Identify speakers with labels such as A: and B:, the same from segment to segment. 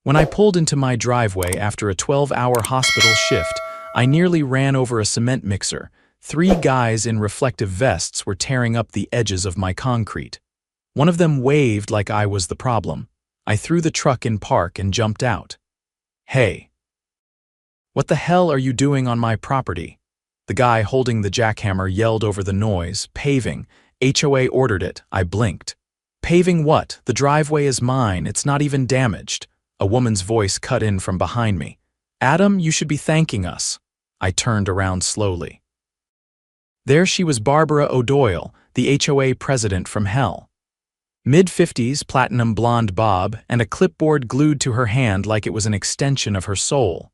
A: When I pulled into my driveway after a 12-hour hospital shift, I nearly ran over a cement mixer. 3 guys in reflective vests were tearing up the edges of my concrete. One of them waved like I was the problem. I threw the truck in park and jumped out. "Hey, what the hell are you doing on my property?" The guy holding the jackhammer yelled over the noise. "Paving. HOA ordered it." I blinked. "Paving what? The driveway is mine. It's not even damaged." A woman's voice cut in from behind me. "Adam, you should be thanking us." I turned around slowly. There she was, Barbara O'Doyle, the HOA president from hell. Mid-50s, platinum blonde bob, and a clipboard glued to her hand like it was an extension of her soul.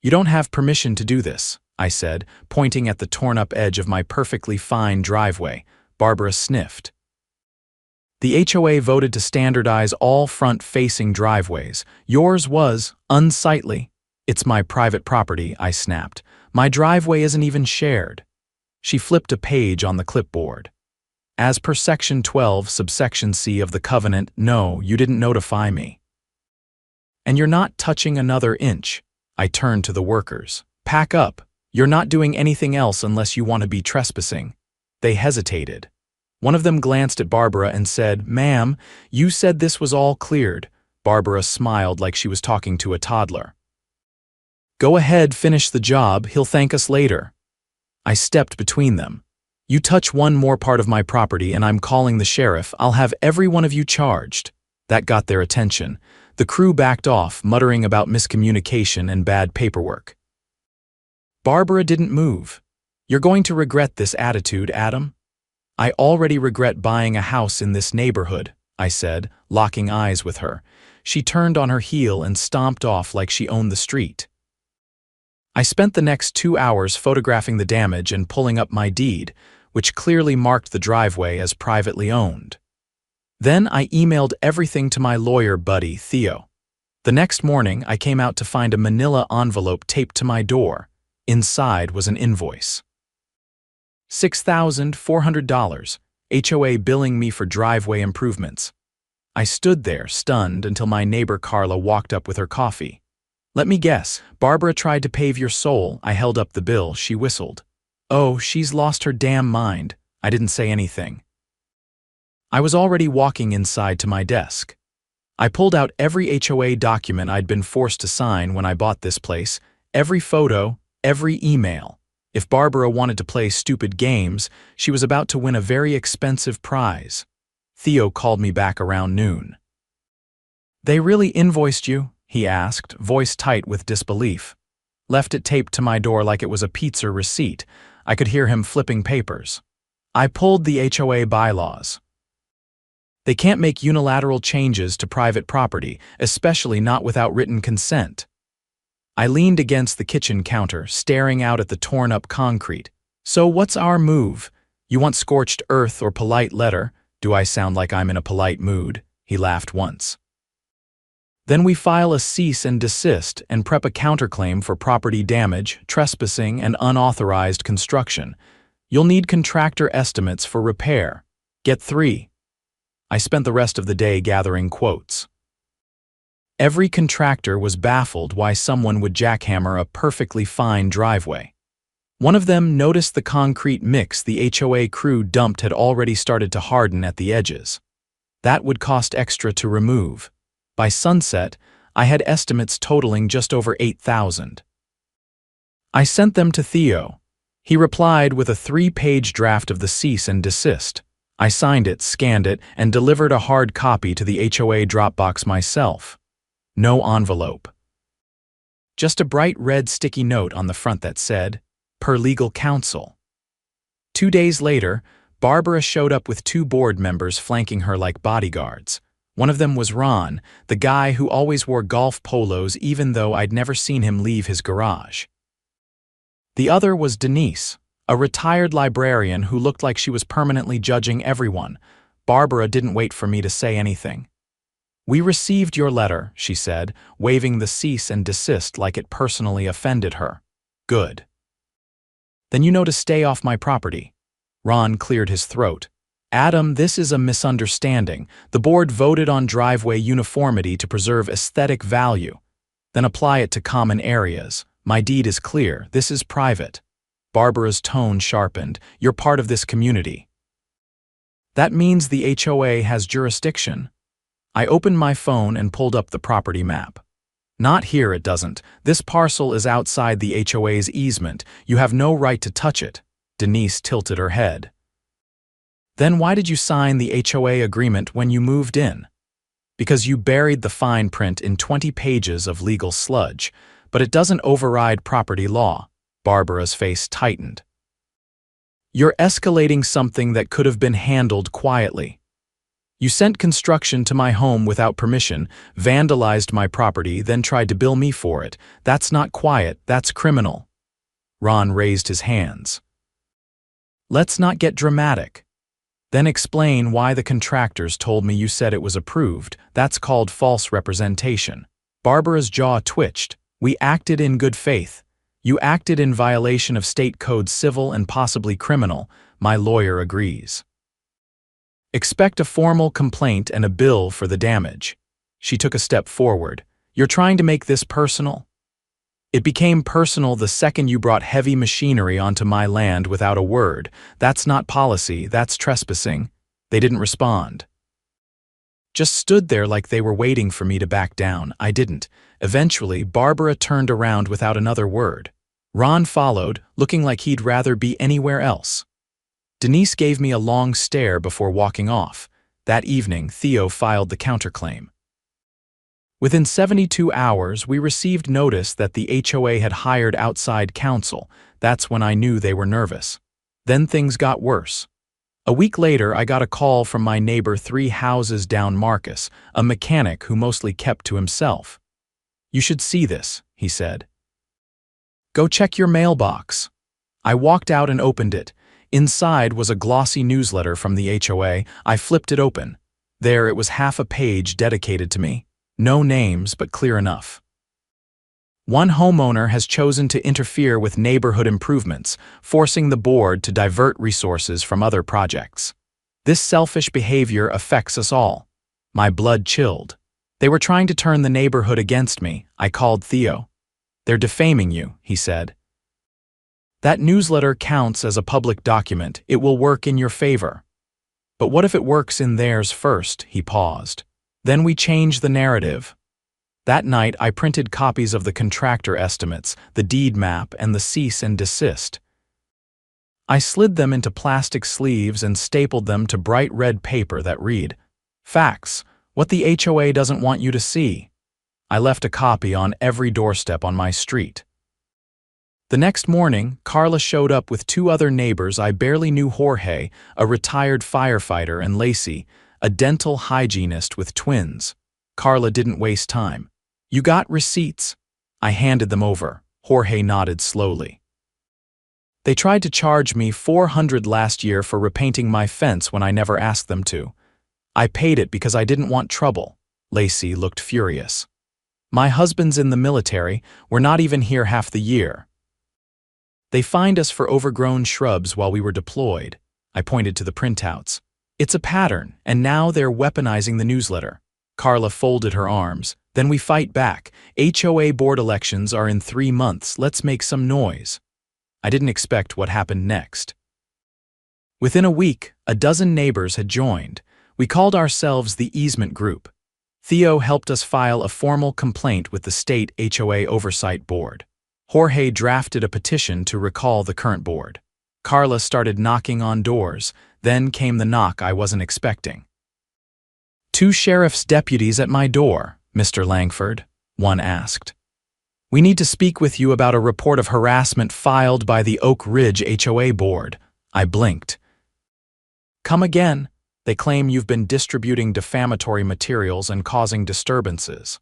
A: "You don't have permission to do this," I said, pointing at the torn-up edge of my perfectly fine driveway. Barbara sniffed. "The HOA voted to standardize all front-facing driveways. Yours was unsightly." "It's my private property," I snapped. "My driveway isn't even shared." She flipped a page on the clipboard. "As per Section 12, subsection C of the covenant, no, you didn't notify me. And you're not touching another inch." I turned to the workers. "Pack up. You're not doing anything else unless you want to be trespassing." They hesitated. One of them glanced at Barbara and said, "Ma'am, you said this was all cleared." Barbara smiled like she was talking to a toddler. "Go ahead, finish the job. He'll thank us later." I stepped between them. "You touch one more part of my property and I'm calling the sheriff. I'll have every one of you charged." That got their attention. The crew backed off, muttering about miscommunication and bad paperwork. Barbara didn't move. "You're going to regret this attitude, Adam." "I already regret buying a house in this neighborhood," I said, locking eyes with her. She turned on her heel and stomped off like she owned the street. I spent the next 2 hours photographing the damage and pulling up my deed, which clearly marked the driveway as privately owned. Then I emailed everything to my lawyer buddy, Theo. The next morning, I came out to find a manila envelope taped to my door. Inside was an invoice. $6,400, HOA billing me for driveway improvements. I stood there, stunned, until my neighbor Carla walked up with her coffee. "Let me guess, Barbara tried to pave your soul." I held up the bill. She whistled. "Oh, she's lost her damn mind." I didn't say anything. I was already walking inside to my desk. I pulled out every HOA document I'd been forced to sign when I bought this place, every photo, every email. If Barbara wanted to play stupid games, she was about to win a very expensive prize. Theo called me back around noon. "They really invoiced you?" he asked, voice tight with disbelief. "Left it taped to my door like it was a pizza receipt." I could hear him flipping papers. I pulled the HOA bylaws. "They can't make unilateral changes to private property, especially not without written consent." I leaned against the kitchen counter, staring out at the torn-up concrete. "So what's our move? You want scorched earth or polite letter?" "Do I sound like I'm in a polite mood?" He laughed once. "Then we file a cease and desist and prep a counterclaim for property damage, trespassing, and unauthorized construction. You'll need contractor estimates for repair. Get 3. I spent the rest of the day gathering quotes. Every contractor was baffled why someone would jackhammer a perfectly fine driveway. One of them noticed the concrete mix the HOA crew dumped had already started to harden at the edges. That would cost extra to remove. By sunset, I had estimates totaling just over $8,000. I sent them to Theo. He replied with a 3-page draft of the cease and desist. I signed it, scanned it, and delivered a hard copy to the HOA Dropbox myself. No envelope. Just a bright red sticky note on the front that said, "Per legal counsel." 2 days later, Barbara showed up with 2 board members flanking her like bodyguards. One of them was Ron, the guy who always wore golf polos even though I'd never seen him leave his garage. The other was Denise, a retired librarian who looked like she was permanently judging everyone. Barbara didn't wait for me to say anything. "We received your letter," she said, waving the cease and desist like it personally offended her. "Good. Then you know to stay off my property." Ron cleared his throat. Adam, this is a misunderstanding. The board voted on driveway uniformity to preserve aesthetic value, then apply it to common areas. My deed is clear. This is private. Barbara's tone sharpened. You're part of this community. That means the HOA has jurisdiction. I opened my phone and pulled up the property map. Not here, it doesn't. This parcel is outside the HOA's easement. You have no right to touch it. Denise tilted her head. Then why did you sign the HOA agreement when you moved in? Because you buried the fine print in 20 pages of legal sludge, but it doesn't override property law. Barbara's face tightened. You're escalating something that could have been handled quietly. You sent construction to my home without permission, vandalized my property, then tried to bill me for it. That's not quiet, that's criminal. Ron raised his hands. Let's not get dramatic. Then explain why the contractors told me you said it was approved. That's called false representation. Barbara's jaw twitched. We acted in good faith. You acted in violation of state code civil and possibly criminal. My lawyer agrees. Expect a formal complaint and a bill for the damage. She took a step forward. You're trying to make this personal? It became personal the second you brought heavy machinery onto my land without a word. That's not policy, that's trespassing. They didn't respond. Just stood there like they were waiting for me to back down. I didn't. Eventually, Barbara turned around without another word. Ron followed, looking like he'd rather be anywhere else. Denise gave me a long stare before walking off. That evening, Theo filed the counterclaim. Within 72 hours, we received notice that the HOA had hired outside counsel. That's when I knew they were nervous. Then things got worse. A week later, I got a call from my neighbor 3 houses down Marcus, a mechanic who mostly kept to himself. You should see this, he said. Go check your mailbox. I walked out and opened it. Inside was a glossy newsletter from the HOA. I flipped it open. There it was half a page dedicated to me. No names, but clear enough. One homeowner has chosen to interfere with neighborhood improvements, forcing the board to divert resources from other projects. This selfish behavior affects us all. My blood chilled. They were trying to turn the neighborhood against me. I called Theo. They're defaming you, he said. That newsletter counts as a public document. It will work in your favor. But what if it works in theirs first? He paused. Then we change the narrative. That night, I printed copies of the contractor estimates, the deed map, and the cease and desist. I slid them into plastic sleeves and stapled them to bright red paper that read, Facts, what the HOA doesn't want you to see. I left a copy on every doorstep on my street. The next morning, Carla showed up with 2 other neighbors. I barely knew: Jorge, a retired firefighter, and Lacey, a dental hygienist with twins. Carla didn't waste time. You got receipts? I handed them over. Jorge nodded slowly. They tried to charge me $400 last year for repainting my fence when I never asked them to. I paid it because I didn't want trouble. Lacey looked furious. My husband's in the military. We're not even here half the year. They fined us for overgrown shrubs while we were deployed. I pointed to the printouts. It's a pattern, and now they're weaponizing the newsletter. Carla folded her arms. Then we fight back. HOA board elections are in 3 months. Let's make some noise. I didn't expect what happened next. Within a week, a dozen neighbors had joined. We called ourselves the Easement Group. Theo helped us file a formal complaint with the state HOA Oversight Board. Jorge drafted a petition to recall the current board. Carla started knocking on doors. Then came the knock I wasn't expecting. 2 sheriff's deputies at my door, Mr. Langford, one asked. We need to speak with you about a report of harassment filed by the Oak Ridge HOA board. I blinked. Come again. They claim you've been distributing defamatory materials and causing disturbances.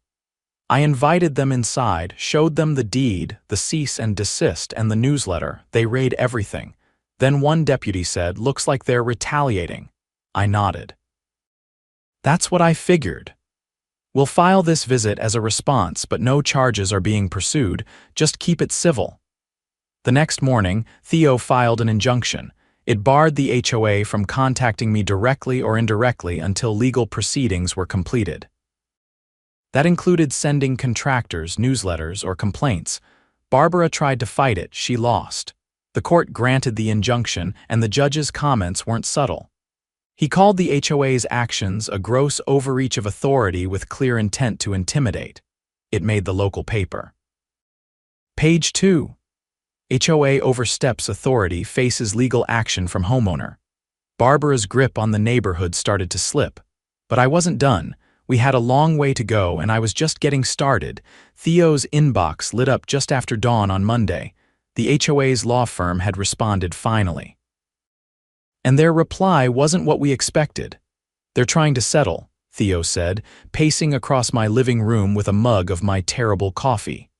A: I invited them inside, showed them the deed, the cease and desist, and the newsletter. They read everything. Then one deputy said, looks like they're retaliating. I nodded. That's what I figured. We'll file this visit as a response, but no charges are being pursued. Just keep it civil. The next morning, Theo filed an injunction. It barred the HOA from contacting me directly or indirectly until legal proceedings were completed. That included sending contractors, newsletters, or complaints. Barbara tried to fight it, she lost. The court granted the injunction, and the judge's comments weren't subtle. He called the HOA's actions a gross overreach of authority with clear intent to intimidate. It made the local paper. Page 2. HOA oversteps authority, faces legal action from homeowner. Barbara's grip on the neighborhood started to slip. But I wasn't done. We had a long way to go, and I was just getting started. Theo's inbox lit up just after dawn on Monday. The HOA's law firm had responded finally. And their reply wasn't what we expected. "They're trying to settle," Theo said, pacing across my living room with a mug of my terrible coffee.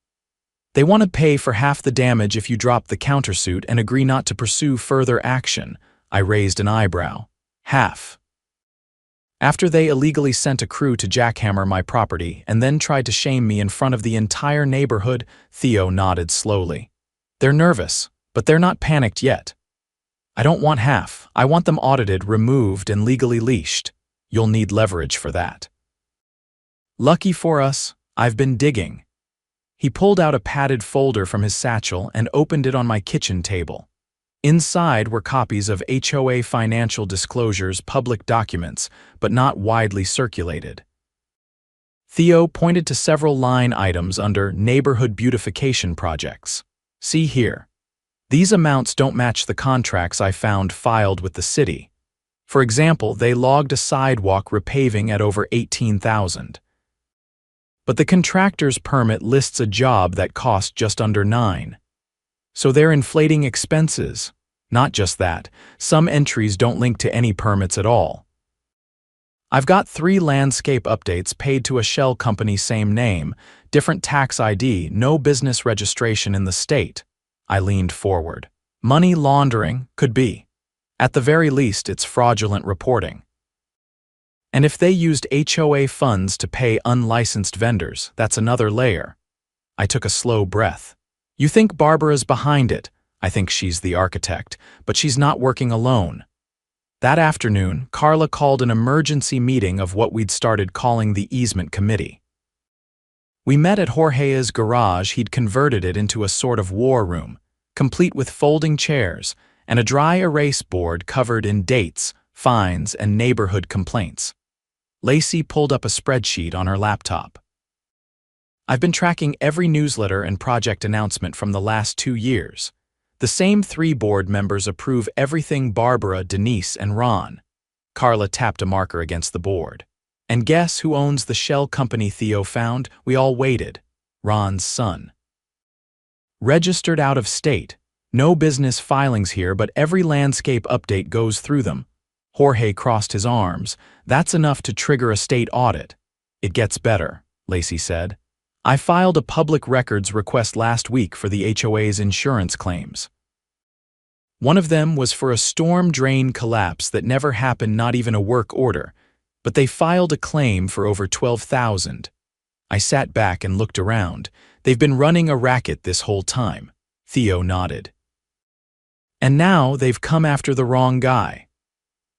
A: "They want to pay for half the damage if you drop the countersuit and agree not to pursue further action." I raised an eyebrow. Half. After they illegally sent a crew to jackhammer my property and then tried to shame me in front of the entire neighborhood, Theo nodded slowly. "They're nervous, but they're not panicked yet. I don't want half. I want them audited, removed, and legally leashed. You'll need leverage for that." "Lucky for us, I've been digging." He pulled out a padded folder from his satchel and opened it on my kitchen table. Inside were copies of HOA financial disclosures, public documents, but not widely circulated. Theo pointed to several line items under neighborhood beautification projects. "See here. These amounts don't match the contracts I found filed with the city. For example, they logged a sidewalk repaving at over $18,000. But the contractor's permit lists a job that cost just under $9,000. So they're inflating expenses. Not just that, some entries don't link to any permits at all. I've got 3 landscape updates paid to a shell company, same name, different tax ID, no business registration in the state." I leaned forward. "Money laundering? Could be. At the very least, it's fraudulent reporting. And if they used HOA funds to pay unlicensed vendors, that's another layer." I took a slow breath. "You think Barbara's behind it? I think she's the architect, but she's not working alone." That afternoon, Carla called an emergency meeting of what we'd started calling the easement committee. We met at Jorge's garage. He'd converted it into a sort of war room, complete with folding chairs and a dry erase board covered in dates, fines, and neighborhood complaints. Lacey pulled up a spreadsheet on her laptop. "I've been tracking every newsletter and project announcement from the last 2 years. The same 3 board members approve everything: Barbara, Denise, and Ron." Carla tapped a marker against the board. "And guess who owns the shell company Theo found? We all waited. Ron's son. Registered out of state. No business filings here, but every landscape update goes through them." Jorge crossed his arms. "That's enough to trigger a state audit." "It gets better," Lacey said. "I filed a public records request last week for the HOA's insurance claims. One of them was for a storm drain collapse that never happened, not even a work order, but they filed a claim for over $12,000. I sat back and looked around. "They've been running a racket this whole time." Theo nodded. "And now they've come after the wrong guy."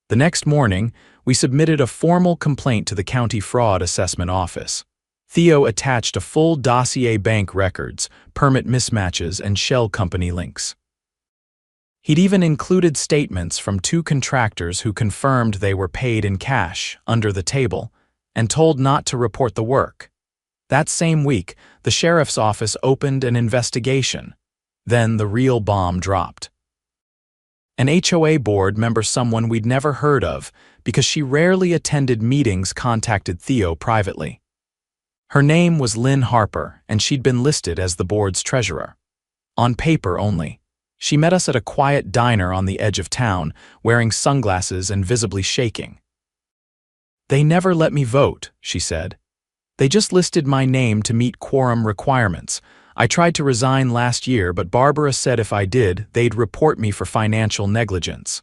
A: The next morning, we submitted a formal complaint to the County Fraud Assessment Office. Theo attached a full dossier: bank records, permit mismatches, and shell company links. He'd even included statements from 2 contractors who confirmed they were paid in cash, under the table, and told not to report the work. That same week, the sheriff's office opened an investigation. Then the real bomb dropped. An HOA board member, someone we'd never heard of because she rarely attended meetings, contacted Theo privately. Her name was Lynn Harper, and she'd been listed as the board's treasurer. On paper only. She met us at a quiet diner on the edge of town, wearing sunglasses and visibly shaking. "They never let me vote," she said. "They just listed my name to meet quorum requirements. I tried to resign last year, but Barbara said if I did, they'd report me for financial negligence."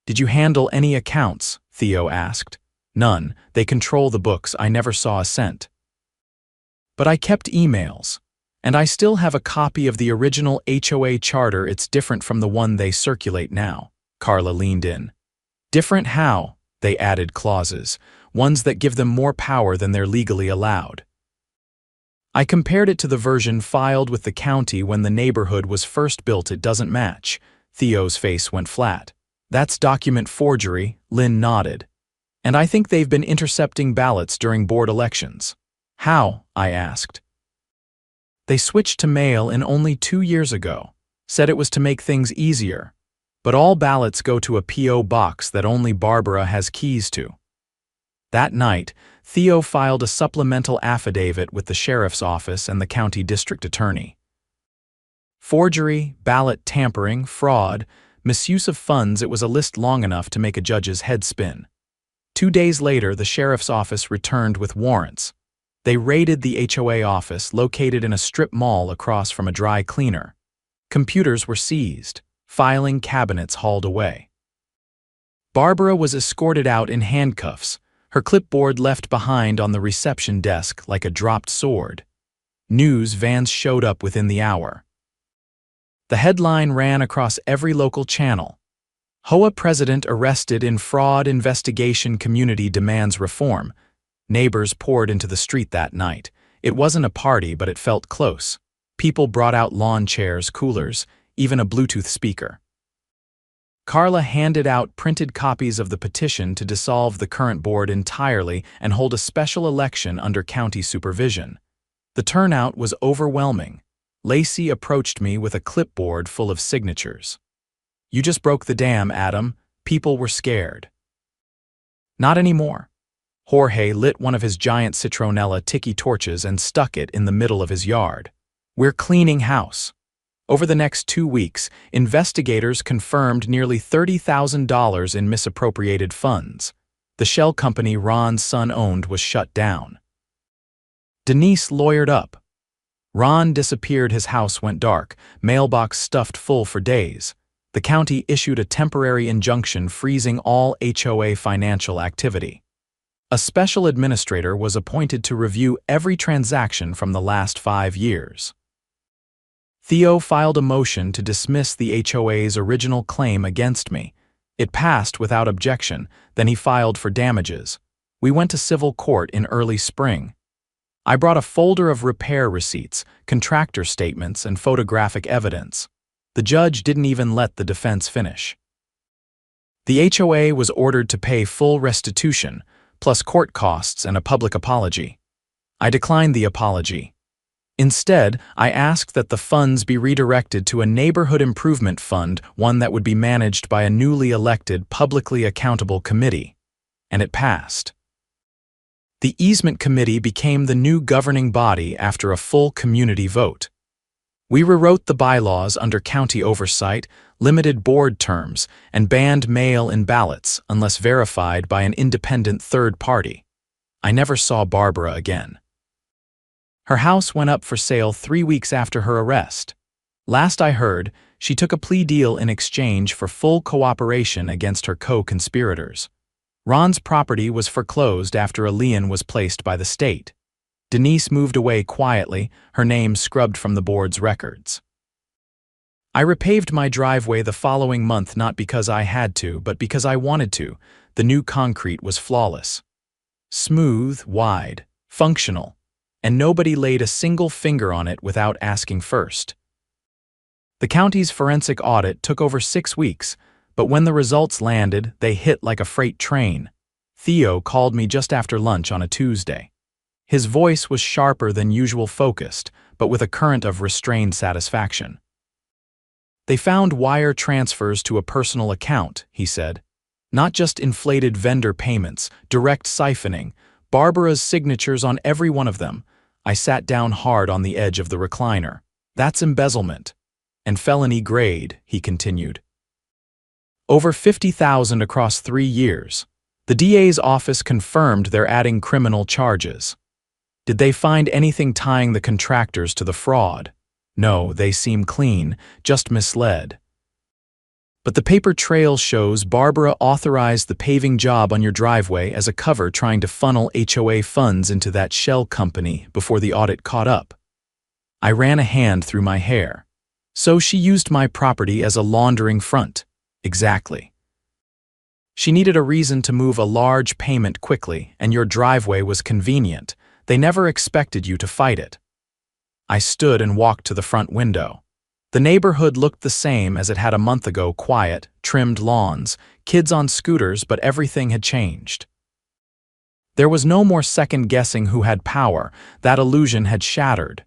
A: "Did you handle any accounts?" Theo asked. "None. They control the books. I never saw a cent. But I kept emails. And I still have a copy of the original HOA charter. It's different from the one they circulate now." Carla leaned in. Different how? They added clauses, ones that give them more power than they're legally allowed. I compared it to the version filed with the county when the neighborhood was first built. It doesn't match. Theo's face went flat. That's document forgery, Lynn nodded. And I think they've been intercepting ballots during board elections. How? I asked. They switched to mail in only 2 years ago. Said it was to make things easier. But all ballots go to a P.O. box that only Barbara has keys to. That night, Theo filed a supplemental affidavit with the sheriff's office and the county district attorney. Forgery, ballot tampering, fraud, misuse of funds. It was a list long enough to make a judge's head spin. 2 days later, the sheriff's office returned with warrants. They raided the HOA office, located in a strip mall across from a dry cleaner. Computers were seized, filing cabinets hauled away. Barbara was escorted out in handcuffs, her clipboard left behind on the reception desk like a dropped sword. News vans showed up within the hour. The headline ran across every local channel. HOA president arrested in fraud investigation, community demands reform. Neighbors poured into the street that night. It wasn't a party, but it felt close. People brought out lawn chairs, coolers, even a Bluetooth speaker. Carla handed out printed copies of the petition to dissolve the current board entirely and hold a special election under county supervision. The turnout was overwhelming. Lacey approached me with a clipboard full of signatures. You just broke the dam, Adam. People were scared. Not anymore. Jorge lit one of his giant citronella tiki torches and stuck it in the middle of his yard. We're cleaning house. Over the next 2 weeks, investigators confirmed nearly $30,000 in misappropriated funds. The shell company Ron's son owned was shut down. Denise lawyered up. Ron disappeared, his house went dark, mailbox stuffed full for days. The county issued a temporary injunction freezing all HOA financial activity. A special administrator was appointed to review every transaction from the last 5 years. Theo filed a motion to dismiss the HOA's original claim against me. It passed without objection, then he filed for damages. We went to civil court in early spring. I brought a folder of repair receipts, contractor statements, and photographic evidence. The judge didn't even let the defense finish. The HOA was ordered to pay full restitution, plus court costs and a public apology. I declined the apology. Instead, I asked that the funds be redirected to a neighborhood improvement fund, one that would be managed by a newly elected, publicly accountable committee. And it passed. The easement committee became the new governing body after a full community vote. We rewrote the bylaws under county oversight, limited board terms, and banned mail-in ballots unless verified by an independent third party. I never saw Barbara again. Her house went up for sale 3 weeks after her arrest. Last I heard, she took a plea deal in exchange for full cooperation against her co-conspirators. Ron's property was foreclosed after a lien was placed by the state. Denise moved away quietly, her name scrubbed from the board's records. I repaved my driveway the following month, not because I had to, but because I wanted to. The new concrete was flawless. Smooth, wide, functional. And nobody laid a single finger on it without asking first. The county's forensic audit took over 6 weeks, but when the results landed, they hit like a freight train. Theo called me just after lunch on a Tuesday. His voice was sharper than usual, focused, but with a current of restrained satisfaction. They found wire transfers to a personal account, he said. Not just inflated vendor payments, direct siphoning, Barbara's signatures on every one of them. I sat down hard on the edge of the recliner. That's embezzlement. And felony grade, he continued. Over $50,000 across 3 years. The DA's office confirmed they're adding criminal charges. Did they find anything tying the contractors to the fraud? No, they seem clean, just misled. But the paper trail shows Barbara authorized the paving job on your driveway as a cover, trying to funnel HOA funds into that shell company before the audit caught up. I ran a hand through my hair. So she used my property as a laundering front. Exactly. She needed a reason to move a large payment quickly, and your driveway was convenient. They never expected you to fight it. I stood and walked to the front window. The neighborhood looked the same as it had a month ago: quiet, trimmed lawns, kids on scooters, but everything had changed. There was no more second-guessing who had power. That illusion had shattered.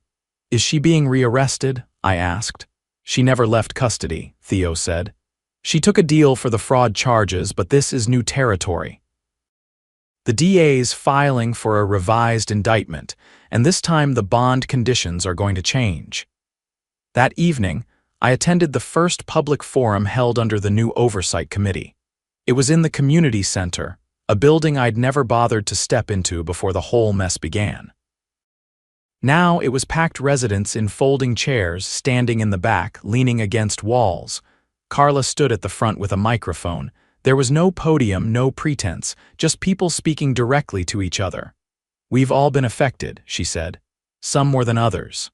A: Is she being rearrested? I asked. She never left custody, Theo said. She took a deal for the fraud charges, but this is new territory. The DA's filing for a revised indictment, and this time the bond conditions are going to change. That evening, I attended the first public forum held under the new oversight committee. It was in the community center, a building I'd never bothered to step into before the whole mess began. Now it was packed residents in folding chairs, standing in the back, leaning against walls. Carla stood at the front with a microphone. There was no podium, no pretense, just people speaking directly to each other. We've all been affected, she said, some more than others.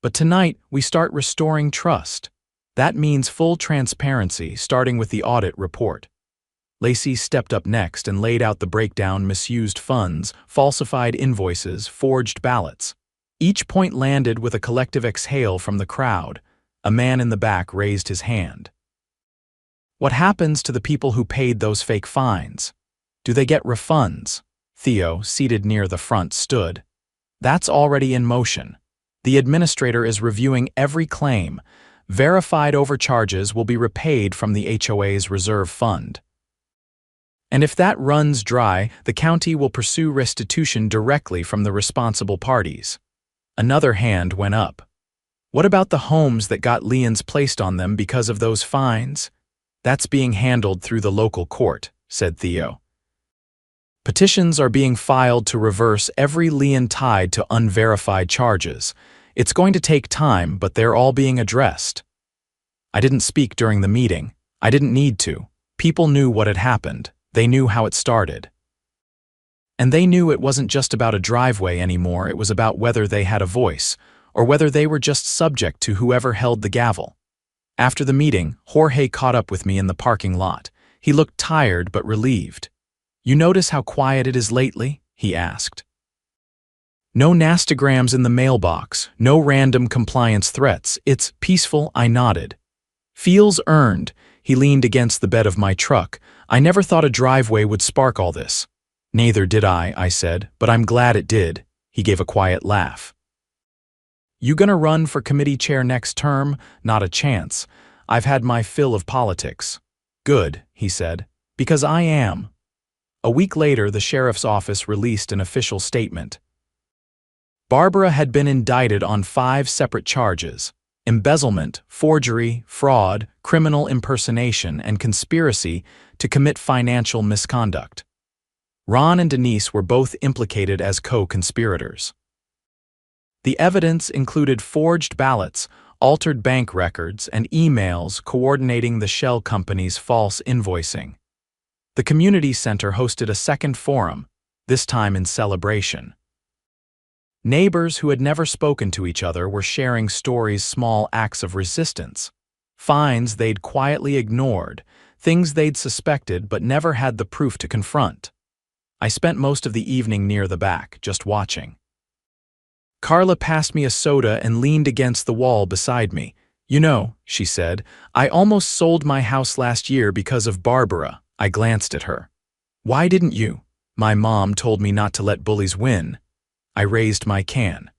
A: But tonight, we start restoring trust. That means full transparency, starting with the audit report. Lacey stepped up next and laid out the breakdown: misused funds, falsified invoices, forged ballots. Each point landed with a collective exhale from the crowd. A man in the back raised his hand. What happens to the people who paid those fake fines? Do they get refunds? Theo, seated near the front, stood. That's already in motion. The administrator is reviewing every claim. Verified overcharges will be repaid from the HOA's reserve fund. And if that runs dry, the county will pursue restitution directly from the responsible parties. Another hand went up. What about the homes that got liens placed on them because of those fines? That's being handled through the local court, said Theo. Petitions are being filed to reverse every lien tied to unverified charges. It's going to take time, but they're all being addressed. I didn't speak during the meeting. I didn't need to. People knew what had happened. They knew how it started. And they knew it wasn't just about a driveway anymore. It was about whether they had a voice, or whether they were just subject to whoever held the gavel. After the meeting, Jorge caught up with me in the parking lot. He looked tired but relieved. You notice how quiet it is lately? He asked. No nastagrams in the mailbox, no random compliance threats. It's peaceful, I nodded. Feels earned. He leaned against the bed of my truck. I never thought a driveway would spark all this. Neither did I said, but I'm glad it did. He gave a quiet laugh. You gonna run for committee chair next term? Not a chance. I've had my fill of politics. Good, he said, because I am. A week later, the sheriff's office released an official statement. Barbara had been indicted on 5 separate charges: embezzlement, forgery, fraud, criminal impersonation, and conspiracy to commit financial misconduct. Ron and Denise were both implicated as co-conspirators. The evidence included forged ballots, altered bank records, and emails coordinating the shell company's false invoicing. The community center hosted a second forum, this time in celebration. Neighbors who had never spoken to each other were sharing stories, small acts of resistance, fines they'd quietly ignored, things they'd suspected but never had the proof to confront. I spent most of the evening near the back, just watching. Carla passed me a soda and leaned against the wall beside me. You know, she said, I almost sold my house last year because of Barbara. I glanced at her. Why didn't you? My mom told me not to let bullies win. I raised my can.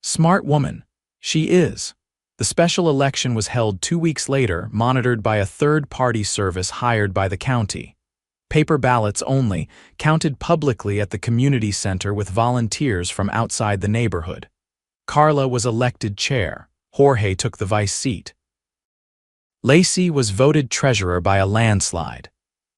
A: Smart woman. She is. The special election was held 2 weeks later, monitored by a third-party service hired by the county. Paper ballots only, counted publicly at the community center with volunteers from outside the neighborhood. Carla was elected chair. Jorge took the vice seat. Lacey was voted treasurer by a landslide.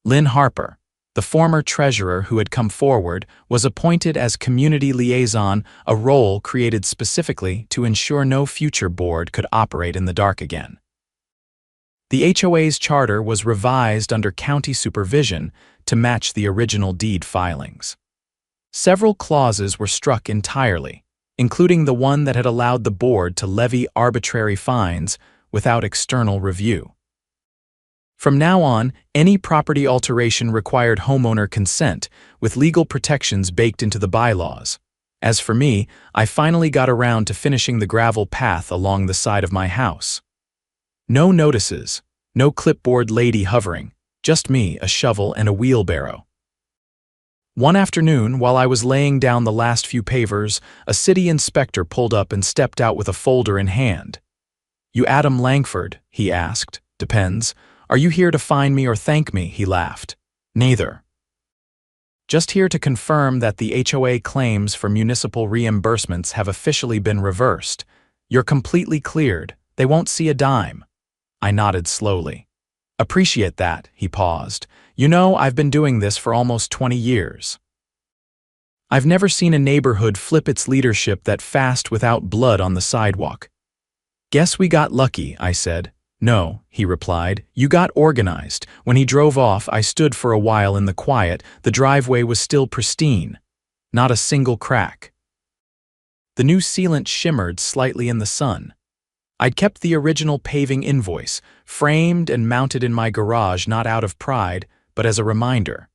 A: Lynn Harper, the former treasurer who had come forward, was appointed as community liaison, a role created specifically to ensure no future board could operate in the dark again. The HOA's charter was revised under county supervision to match the original deed filings. Several clauses were struck entirely, including the one that had allowed the board to levy arbitrary fines without external review. From now on, any property alteration required homeowner consent, with legal protections baked into the bylaws. As for me, I finally got around to finishing the gravel path along the side of my house. No notices, no clipboard lady hovering, just me, a shovel, and a wheelbarrow. One afternoon, while I was laying down the last few pavers, a city inspector pulled up and stepped out with a folder in hand. "You Adam Langford?" he asked. "Depends. Are you here to fine me or thank me?" He laughed. "Neither. Just here to confirm that the HOA claims for municipal reimbursements have officially been reversed. You're completely cleared. They won't see a dime." I nodded slowly. "Appreciate that," he paused. "You know, I've been doing this for almost 20 years. I've never seen a neighborhood flip its leadership that fast without blood on the sidewalk." "Guess we got lucky," I said. "No," he replied, "you got organized." When he drove off, I stood for a while in the quiet. The driveway was still pristine. Not a single crack. The new sealant shimmered slightly in the sun. I'd kept the original paving invoice, framed and mounted in my garage, not out of pride, but as a reminder.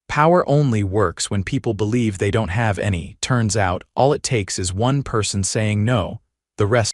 A: Power only works when people believe they don't have any. Turns out, all it takes is one person saying no, the rest